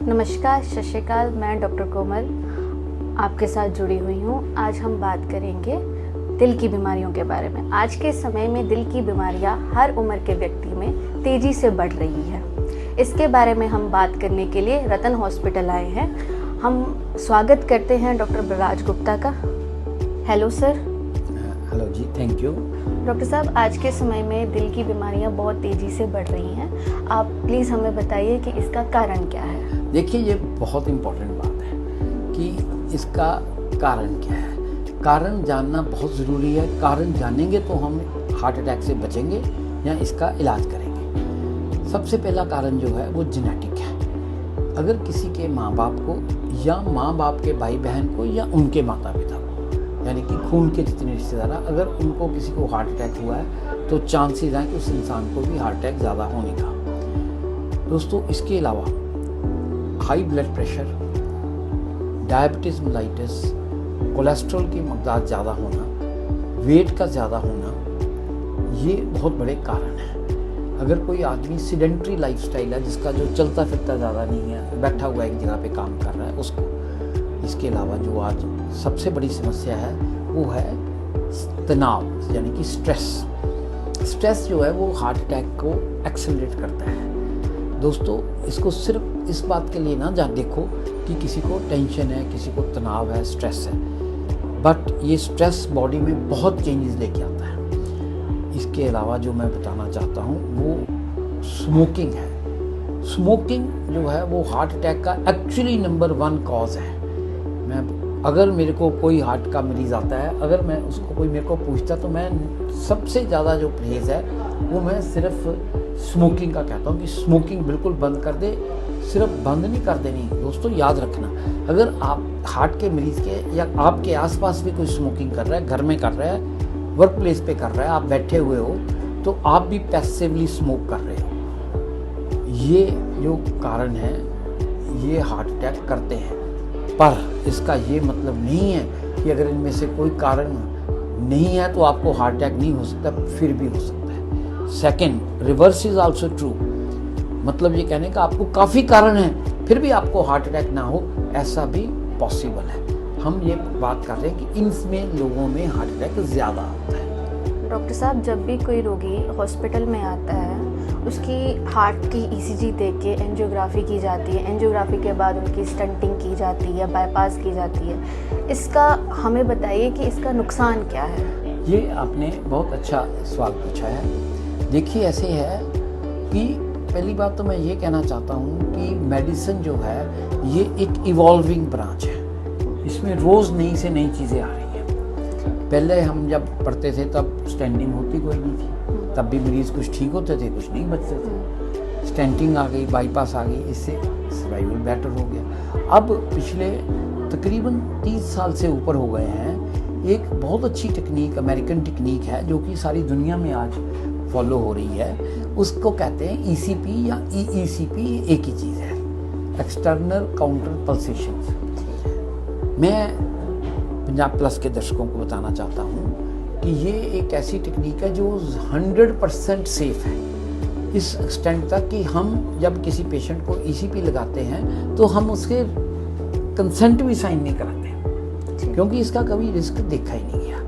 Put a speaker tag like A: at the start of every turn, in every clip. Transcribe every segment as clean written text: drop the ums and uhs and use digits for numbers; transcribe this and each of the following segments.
A: नमस्कार, सत श्री अकाल। मैं डॉक्टर कोमल आपके साथ जुड़ी हुई हूँ। आज हम बात करेंगे दिल की बीमारियों के बारे में। आज के समय में दिल की बीमारियाँ हर उम्र के व्यक्ति में तेज़ी से बढ़ रही है। इसके बारे में हम बात करने के लिए रतन हॉस्पिटल आए हैं। हम स्वागत करते हैं डॉक्टर बलराज गुप्ता का। Hello sir.
B: हेलो जी, थैंक यू।
A: डॉक्टर साहब, आज के समय में दिल की बीमारियां बहुत तेज़ी से बढ़ रही हैं। आप प्लीज़ हमें बताइए कि इसका कारण क्या है।
B: देखिए, ये बहुत इम्पोर्टेंट बात है कि इसका कारण क्या है। कारण जानना बहुत ज़रूरी है। कारण जानेंगे तो हम हार्ट अटैक से बचेंगे या इसका इलाज करेंगे। सबसे पहला कारण जो है वो जेनेटिक है। अगर किसी के माँ बाप को या माँ बाप के भाई बहन को या उनके माता पिता को, यानी कि खून के जितने रिश्तेदार, अगर उनको किसी को हार्ट अटैक हुआ है तो चांसेस हैं कि उस इंसान को भी हार्ट अटैक ज़्यादा होने का। दोस्तों, इसके अलावा high blood pressure, diabetes mellitus, cholesterol की मकदार ज़्यादा होना, वेट का ज़्यादा होना, ये बहुत बड़े कारण हैं। अगर कोई आदमी सीडेंट्री लाइफस्टाइल है, जिसका जो चलता फिरता ज़्यादा नहीं है, बैठा हुआ एक जगह पे काम कर रहा है, उसको। इसके अलावा जो आज सबसे बड़ी समस्या है वो है तनाव, यानी कि स्ट्रेस। स्ट्रेस जो है वो हार्ट अटैक को एक्सेलरेट करता है। दोस्तों, इसको सिर्फ इस बात के लिए ना देखो कि किसी को टेंशन है, किसी को तनाव है, स्ट्रेस है, बट ये स्ट्रेस बॉडी में बहुत चेंजेस लेके आता है। इसके अलावा जो मैं बताना चाहता हूँ वो स्मोकिंग है। स्मोकिंग जो है वो हार्ट अटैक का एक्चुअली नंबर 1 कॉज है। अगर मेरे को कोई हार्ट का मरीज़ आता है, अगर मैं उसको कोई मेरे को पूछता, तो मैं सबसे ज़्यादा जो परहेज़ है वो मैं सिर्फ स्मोकिंग का कहता हूँ कि स्मोकिंग बिल्कुल बंद कर दे। सिर्फ बंद नहीं कर देनी दोस्तों, याद रखना, अगर आप हार्ट के मरीज़ के या आपके आसपास भी कोई स्मोकिंग कर रहा है, घर में कर रहा है, वर्क प्लेस पे कर रहा है, आप बैठे हुए हो, तो आप भी पैसिवली स्मोक कर रहे हो। ये जो कारण है ये हार्ट अटैक करते हैं। पर इसका ये मतलब नहीं है कि अगर इनमें से कोई कारण नहीं है तो आपको हार्ट अटैक नहीं हो सकता, फिर भी हो सकता है। Second, reverse is also true. मतलब ये कहने का आपको काफ़ी कारण है फिर भी आपको हार्ट अटैक ना हो, ऐसा भी पॉसिबल है। हम ये बात कर रहे हैं कि इनमें लोगों में हार्ट अटैक ज़्यादा आता है।
A: डॉक्टर साहब, जब भी कोई रोगी हॉस्पिटल में आता है, उसकी हार्ट की ईसीजी देख के एंजियोग्राफी की जाती है। एंजियोग्राफी के बाद उनकी स्टंटिंग की जाती है, बाईपास की जाती है। इसका हमें बताइए कि इसका नुकसान क्या है।
B: ये आपने बहुत अच्छा सवाल पूछा है। देखिए, ऐसे है कि पहली बात तो मैं ये कहना चाहता हूँ कि मेडिसिन जो है ये एक इवॉल्विंग ब्रांच है। इसमें रोज़ नई से नई चीज़ें आ रही हैं। पहले हम जब पढ़ते थे तब स्टेंटिंग होती कोई नहीं थी, तब भी मरीज़ कुछ ठीक होते थे, कुछ नहीं बचते थे। स्टेंटिंग आ गई, बाईपास आ गई, इससे सर्वाइवल बेटर हो गया। अब पिछले तकरीबन 30 साल से ऊपर हो गए हैं, एक बहुत अच्छी टेक्निक, अमेरिकन टेक्निक है, जो कि सारी दुनिया में आज फॉलो हो रही है। उसको कहते हैं ईसीपी या ईईसीपी। एक ही चीज़ है, एक्सटर्नल काउंटर पल्सेशंस। मैं 50+ के दर्शकों को बताना चाहता हूँ कि ये एक ऐसी टेक्निक है जो 100% सेफ है। इस एक्सटेंट तक कि हम जब किसी पेशेंट को ईसीपी लगाते हैं तो हम उसके कंसेंट भी साइन नहीं कराते, क्योंकि इसका कभी रिस्क देखा ही नहीं गया।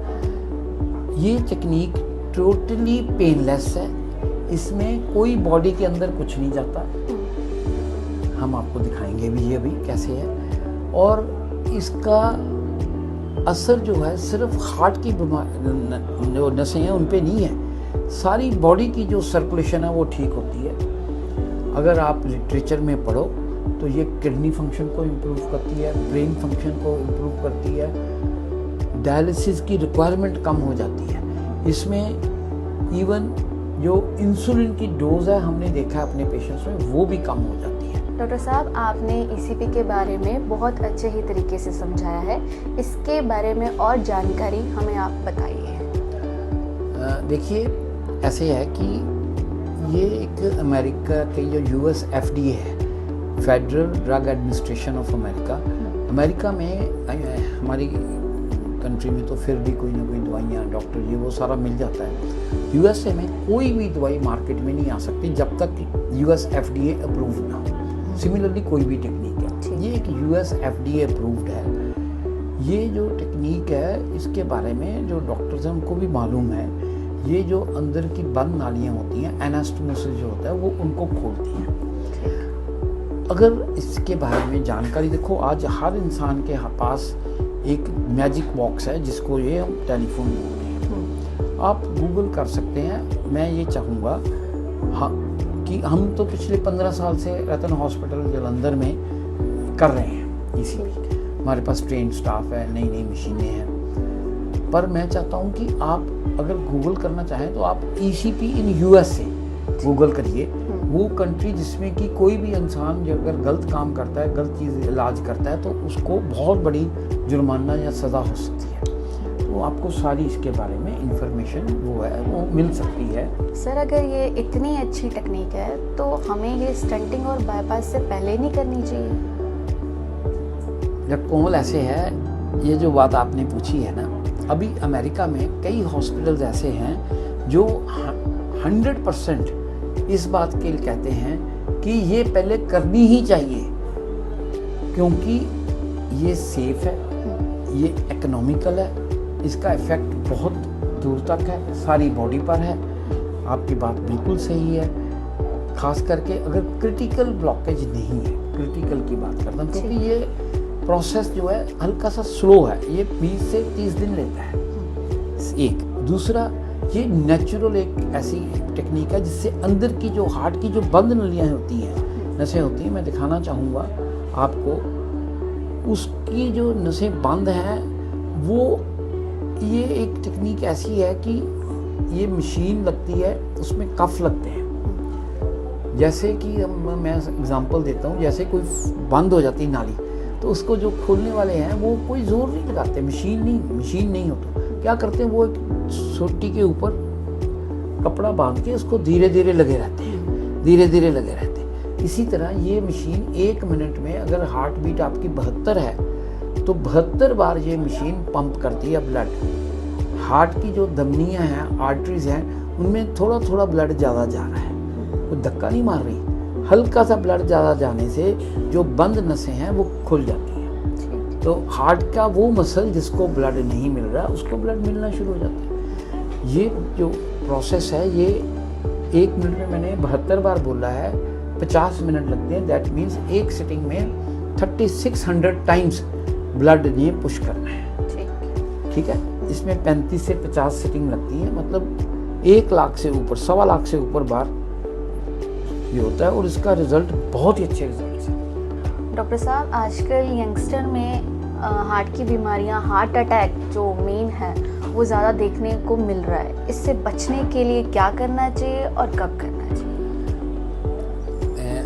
B: ये टेक्निक टोटली पेनलेस है। इसमें कोई बॉडी के अंदर कुछ नहीं जाता। हम आपको दिखाएंगे भी ये भी कैसे है। और इसका असर जो है सिर्फ हार्ट की जो नसें हैं उन पे नहीं है, सारी बॉडी की जो सर्कुलेशन है वो ठीक होती है। अगर आप लिटरेचर में पढ़ो तो ये किडनी फंक्शन को इम्प्रूव करती है, ब्रेन फंक्शन को इम्प्रूव करती है, डायलिसिस की रिक्वायरमेंट कम हो जाती है। इसमें इवन जो इंसुलिन की डोज है, हमने देखा है अपने पेशेंट्स में, वो भी कम हो जाती है।
A: डॉक्टर साहब, आपने ईसीपी के बारे में बहुत अच्छे ही तरीके से समझाया है। इसके बारे में और जानकारी हमें आप बताइए।
B: देखिए, ऐसे है कि ये एक अमेरिका के जो यूएस एफडीए है, federal drug administration of America. America में हमारी कंट्री में तो फिर भी कोई ना कोई दवाइयाँ, डॉक्टर, ये वो सारा मिल जाता है। यूएसए में कोई भी दवाई मार्केट में नहीं आ सकती जब तक यूएस एफडीए अप्रूव ना हो। सिमिलरली कोई भी टेक्निक है।
A: ठीक।
B: ये एक यूएस FDA अप्रूव्ड है। ये जो टेक्निक है इसके बारे में जो डॉक्टर्स हैं उनको भी मालूम है। ये जो अंदर की बंद नालियाँ होती हैं, एनास्टोमोसिस जो होता है वो उनको खोलती हैं। अगर इसके बारे में जानकारी, देखो आज हर इंसान के पास एक मैजिक बॉक्स है जिसको ये हम टेलीफोन बोलते हैं। आप गूगल कर सकते हैं। मैं ये चाहूँगा हाँ कि हम तो पिछले 15 साल से रतन हॉस्पिटल जलंधर में कर रहे हैं इसीलिए। हमारे पास ट्रेन स्टाफ है, नई नई मशीनें हैं। पर मैं चाहता हूँ कि आप अगर गूगल करना चाहें तो आप ECP इन US से गूगल करिए। वो कंट्री जिसमें कि कोई भी इंसान जो अगर गलत काम करता है, गलत चीज़ इलाज करता है तो उसको बहुत बड़ी जुर्माना या सज़ा हो सकती है। तो आपको सारी इसके बारे में इंफॉर्मेशन वो है वो मिल सकती है।
A: सर अगर ये इतनी अच्छी टेक्निक है तो हमें ये स्टंटिंग और बाईपास से पहले नहीं करनी चाहिए?
B: जब कोमल ऐसे है, ये जो बात आपने पूछी है ना, अभी अमेरिका में कई हॉस्पिटल्स ऐसे हैं जो 100% इस बात के लिए कहते हैं कि ये पहले करनी ही चाहिए क्योंकि ये सेफ है, ये इकोनॉमिकल है, इसका इफ़ेक्ट बहुत दूर तक है, सारी बॉडी पर है। आपकी बात बिल्कुल सही है। खास करके अगर क्रिटिकल ब्लॉकेज नहीं है, क्रिटिकल की बात करता हूँ क्योंकि ये प्रोसेस जो है हल्का सा स्लो है, ये 20 से 30 दिन लेता है। एक दूसरा, ये नेचुरल एक ऐसी टेक्निक है जिससे अंदर की जो हार्ट की जो बंद नलियाँ होती हैं, नसें होती हैं, मैं दिखाना चाहूँगा आपको। उसकी जो नसें बंद हैं वो, ये एक टेक्निक ऐसी है कि ये मशीन लगती है, उसमें कफ लगते हैं। जैसे कि मैं एग्जांपल देता हूँ, जैसे कोई बंद हो जाती नाली तो उसको जो खोलने वाले हैं वो कोई जोर नहीं लगाते, मशीन नहीं होता। क्या करते हैं, वो एक सोटी के ऊपर कपड़ा बांध के उसको धीरे धीरे लगे रहते हैं। इसी तरह ये मशीन 1 मिनट में, अगर हार्ट बीट आपकी 72 है तो 72 बार ये मशीन पंप करती है ब्लड। हार्ट की जो धमनियाँ हैं, आर्टरीज हैं, उनमें थोड़ा थोड़ा ब्लड ज़्यादा जा रहा है, वो धक्का नहीं मार रही। हल्का सा ब्लड ज़्यादा जाने से जो बंद नसें हैं वो खुल जाती हैं। तो हार्ट का वो मसल जिसको ब्लड नहीं मिल रहा उसको ब्लड मिलना शुरू हो जाता है। ये जो प्रोसेस है ये 1 मिनट में, मैंने 72 बार बोला है, 50 मिनट लगते हैं। दैट मीन्स एक सिटिंग में 3600 टाइम्स ब्लड ये पुश करना है। ठीक है, इसमें 35 से 50 सिटिंग लगती है, मतलब 1 लाख से ऊपर, 1.25 लाख से ऊपर बार ये होता है और इसका रिजल्ट बहुत ही अच्छे रिजल्ट है।
A: डॉक्टर साहब, आजकल यंगस्टर में हार्ट की बीमारियां, हार्ट अटैक जो मेन है वो ज़्यादा देखने को मिल रहा है। इससे बचने के लिए क्या करना चाहिए और कब करना चाहिए?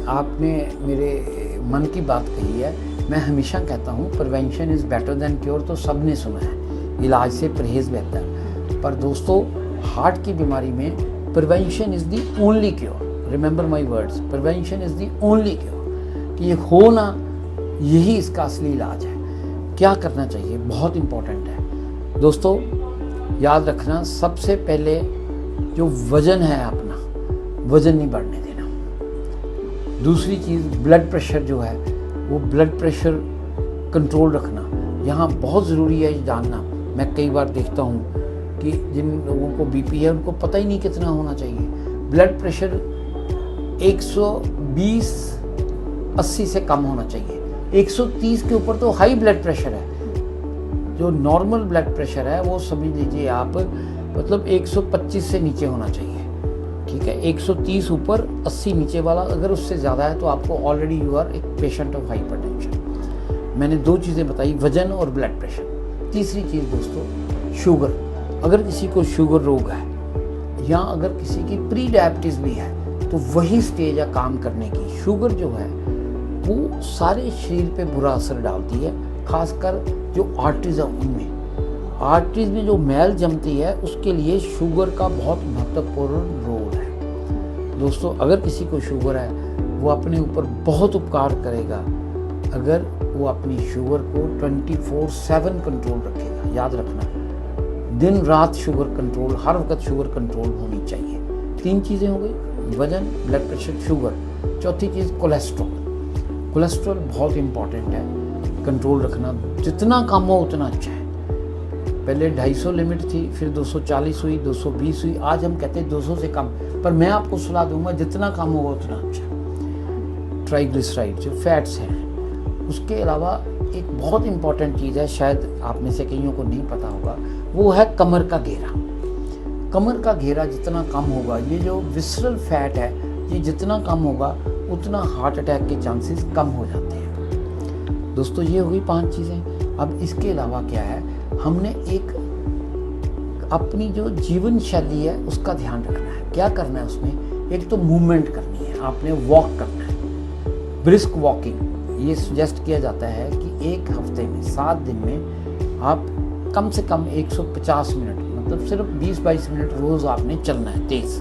B: आपने मेरे मन की बात कही है। मैं हमेशा कहता हूँ prevention is better than cure, तो सब ने सुना है, इलाज से परहेज़ बेहतर। पर दोस्तों, हार्ट की बीमारी में prevention is the only cure. Remember my words, prevention is the only cure. कि ये हो ना, यही इसका असली इलाज है। क्या करना चाहिए, बहुत इम्पोर्टेंट है दोस्तों। याद रखना, सबसे पहले जो वज़न है अपना, वज़न नहीं बढ़ने देना। दूसरी चीज़, ब्लड प्रेशर जो है वो ब्लड प्रेशर कंट्रोल रखना। यहाँ बहुत ज़रूरी है जानना। मैं कई बार देखता हूँ कि जिन लोगों को BP है उनको पता ही नहीं कितना होना चाहिए। ब्लड प्रेशर 120/80 से कम होना चाहिए। 130 के ऊपर तो हाई ब्लड प्रेशर है। जो नॉर्मल ब्लड प्रेशर है वो समझ लीजिए आप, मतलब 125 से नीचे होना चाहिए। ठीक है, 130 ऊपर, 80 नीचे वाला। अगर उससे ज़्यादा है तो आपको ऑलरेडी यू आर एक पेशेंट ऑफ हाइपरटेंशन। मैंने 2 चीज़ें बताई, वजन और ब्लड प्रेशर। तीसरी चीज़ दोस्तों, शुगर। अगर किसी को शुगर रोग है या अगर किसी की प्री डायबिटीज़ भी है तो वही स्टेज है काम करने की। शुगर जो है वो सारे शरीर पे बुरा असर डालती है, खासकर जो आर्टरीज है उनमें। आर्टरीज में जो मैल जमती है उसके लिए शुगर का बहुत महत्वपूर्ण रोल है। दोस्तों, अगर किसी को शुगर है वो अपने ऊपर बहुत उपकार करेगा अगर वो अपनी शुगर को 24/7 कंट्रोल रखेगा। याद रखना, दिन रात शुगर कंट्रोल, हर वक्त शुगर कंट्रोल होनी चाहिए। 3 चीज़ें हो गई, वजन, ब्लड प्रेशर, शुगर। चौथी चीज़ कोलेस्ट्रॉल। कोलेस्ट्रॉल बहुत इम्पॉर्टेंट है, कंट्रोल रखना, जितना कम हो उतना अच्छा है। पहले 250 लिमिट थी, फिर 240 हुई, 220 हुई, आज हम कहते हैं 200 से कम, पर मैं आपको सलाह दूंगा जितना कम होगा उतना अच्छा है। ट्राइग्लिसराइड जो फैट्स हैं, उसके अलावा एक बहुत इम्पॉर्टेंट चीज़ है, शायद आप में से कईयों को नहीं पता होगा, वो है कमर का घेरा। कमर का घेरा जितना कम होगा, ये जो विसरल फैट है, ये जितना कम होगा उतना हार्ट अटैक के चांसेस कम हो जाते हैं। दोस्तों ये हुई 5 चीज़ें। अब इसके अलावा क्या है, हमने एक अपनी जो जीवन शैली है उसका ध्यान रखना है। क्या करना है उसमें, एक तो मूवमेंट करनी है, आपने वॉक करना है, ब्रिस्क वॉकिंग। ये सजेस्ट किया जाता है कि एक हफ्ते में 7 दिन में आप कम से कम 150 मिनट, मतलब सिर्फ 20-22 मिनट रोज़ आपने चलना है तेज़।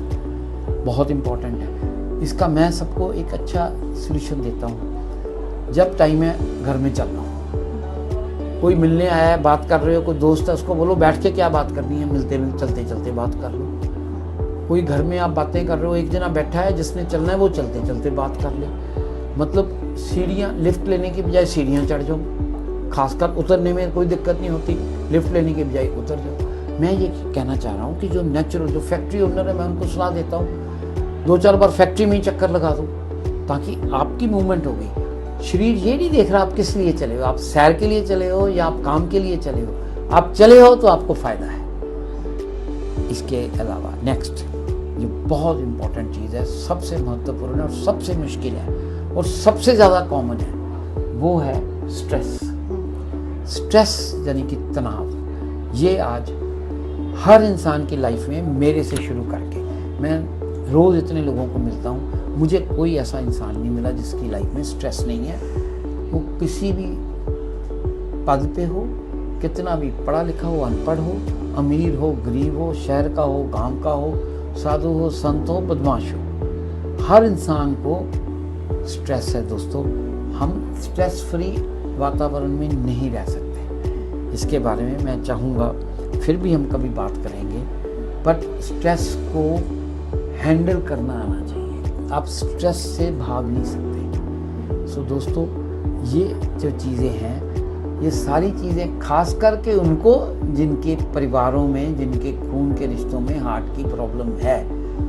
B: बहुत इम्पॉर्टेंट है। इसका मैं सबको एक अच्छा सॉल्यूशन देता हूँ। जब टाइम है घर में चल रहा हूँ, कोई मिलने आया है, बात कर रहे हो, कोई दोस्त है, उसको बोलो बैठ के क्या बात करनी है, मिलते मिलते चलते चलते बात कर लो। कोई घर में आप बातें कर रहे हो, एक जना बैठा है जिसने चलना है वो चलते चलते बात कर ले। मतलब सीढ़ियाँ, लिफ्ट लेने की बजाय सीढ़ियाँ चढ़ जाओ, खासकर उतरने में कोई दिक्कत नहीं होती, लिफ्ट लेने की बजाय उतर जाओ। मैं ये कहना चाह रहा हूँ कि जो नेचुरल, जो फैक्ट्री ओनर है, मैं उनको सलाह देता हूँ 2-4 बार फैक्ट्री में ही चक्कर लगा दो, ताकि आपकी मूवमेंट हो गई। शरीर ये नहीं देख रहा आप किस लिए चले हो, आप सैर के लिए चले हो या आप काम के लिए चले हो, आप चले हो तो आपको फायदा है। इसके अलावा नेक्स्ट जो बहुत इंपॉर्टेंट चीज़ है, सबसे महत्वपूर्ण और सबसे मुश्किल है और सबसे ज़्यादा कॉमन है, वो है स्ट्रेस। स्ट्रेस यानी कि तनाव। ये आज हर इंसान की लाइफ में, मेरे से शुरू करके, मैं रोज़ इतने लोगों को मिलता हूँ, मुझे कोई ऐसा इंसान नहीं मिला जिसकी लाइफ में स्ट्रेस नहीं है। वो किसी भी पद पे हो, कितना भी पढ़ा लिखा हो, अनपढ़ हो, अमीर हो, गरीब हो, शहर का हो, गांव का हो, साधु हो, संत हो, बदमाश हो, हर इंसान को स्ट्रेस है। दोस्तों हम स्ट्रेस फ्री वातावरण में नहीं रह सकते। इसके बारे में मैं चाहूँगा फिर भी हम कभी बात करेंगे, बट स्ट्रेस को हैंडल करना आना चाहिए। आप स्ट्रेस से भाग नहीं सकते। सो दोस्तों ये जो चीज़ें हैं, ये सारी चीज़ें खास करके उनको जिनके परिवारों में, जिनके खून के रिश्तों में हार्ट की प्रॉब्लम है,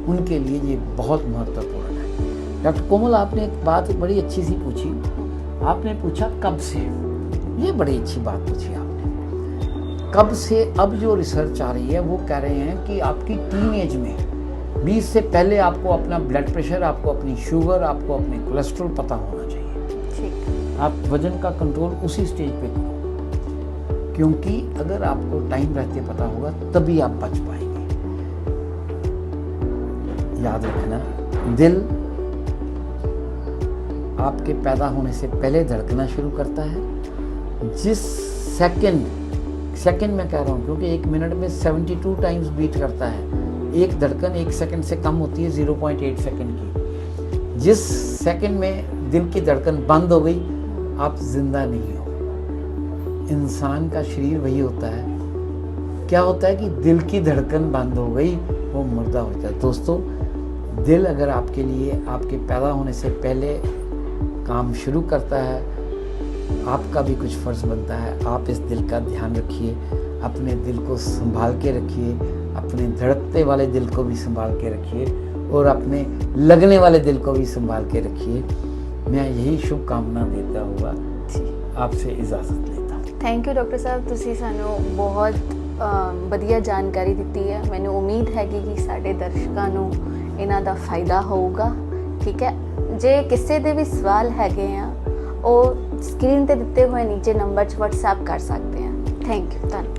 B: उनके लिए ये बहुत महत्वपूर्ण है। डॉक्टर कोमल, आपने एक बात बड़ी अच्छी सी पूछी। आपने पूछा कब से, ये बड़ी अच्छी बात पूछी आपने। कब से, अब जो रिसर्च आ रही है वो कह रहे हैं कि आपकी टीन एज में 20 से पहले आपको अपना ब्लड प्रेशर, आपको अपनी शुगर, आपको अपने कोलेस्ट्रॉल पता होना चाहिए।
A: ठीक।
B: आप वजन का कंट्रोल उसी स्टेज पे करो, क्योंकि अगर आपको टाइम रहते पता होगा तभी आप बच पाएंगे। याद रखना, दिल आपके पैदा होने से पहले धड़कना शुरू करता है। जिस सेकंड में कह रहा हूँ, क्योंकि 1 मिनट में 72 टाइम्स बीट करता है। एक धड़कन 1 सेकंड से कम होती है, 0.8 सेकंड की। जिस सेकंड में दिल की धड़कन बंद हो गई, आप जिंदा नहीं हो। इंसान का शरीर वही होता है, क्या होता है कि दिल की धड़कन बंद हो गई, वो मुर्दा हो जाता है। दोस्तों दिल अगर आपके लिए, आपके पैदा होने से पहले काम शुरू करता है, आपका भी कुछ फर्ज बनता है। आप इस दिल का ध्यान रखिए, अपने दिल को संभाल के रखिए, अपने धड़कते वाले दिल को भी संभाल के रखिए और अपने लगने वाले दिल को भी संभाल के रखिए। मैं यही शुभकामना देता हुआ आपसे इजाज़त लेता हूँ।
A: थैंक यू डॉक्टर साहब, ਤੁਸੀਂ ਸਾਨੂੰ ਬਹੁਤ ਵਧੀਆ ਜਾਣਕਾਰੀ ਦਿੱਤੀ ਹੈ। ਮੈਨੂੰ ਉਮੀਦ ਹੈਗੀ ਕਿ ਸਾਡੇ ਦਰਸ਼ਕਾਂ ਨੂੰ ਇਹਨਾਂ ਦਾ ਫਾਇਦਾ ਹੋਊਗਾ। ਠੀਕ ਹੈ, ਜੇ ਕਿਸੇ ਦੇ ਵੀ ਸਵਾਲ ਹੈਗੇ ਆ, ਉਹ ਸਕਰੀਨ ਤੇ ਦਿੱਤੇ ਹੋਏ ਨੀਚੇ ਨੰਬਰ 'ਚ WhatsApp ਕਰ ਸਕਦੇ ਆ। ਥੈਂਕ ਯੂ, ਧੰਨਵਾਦ।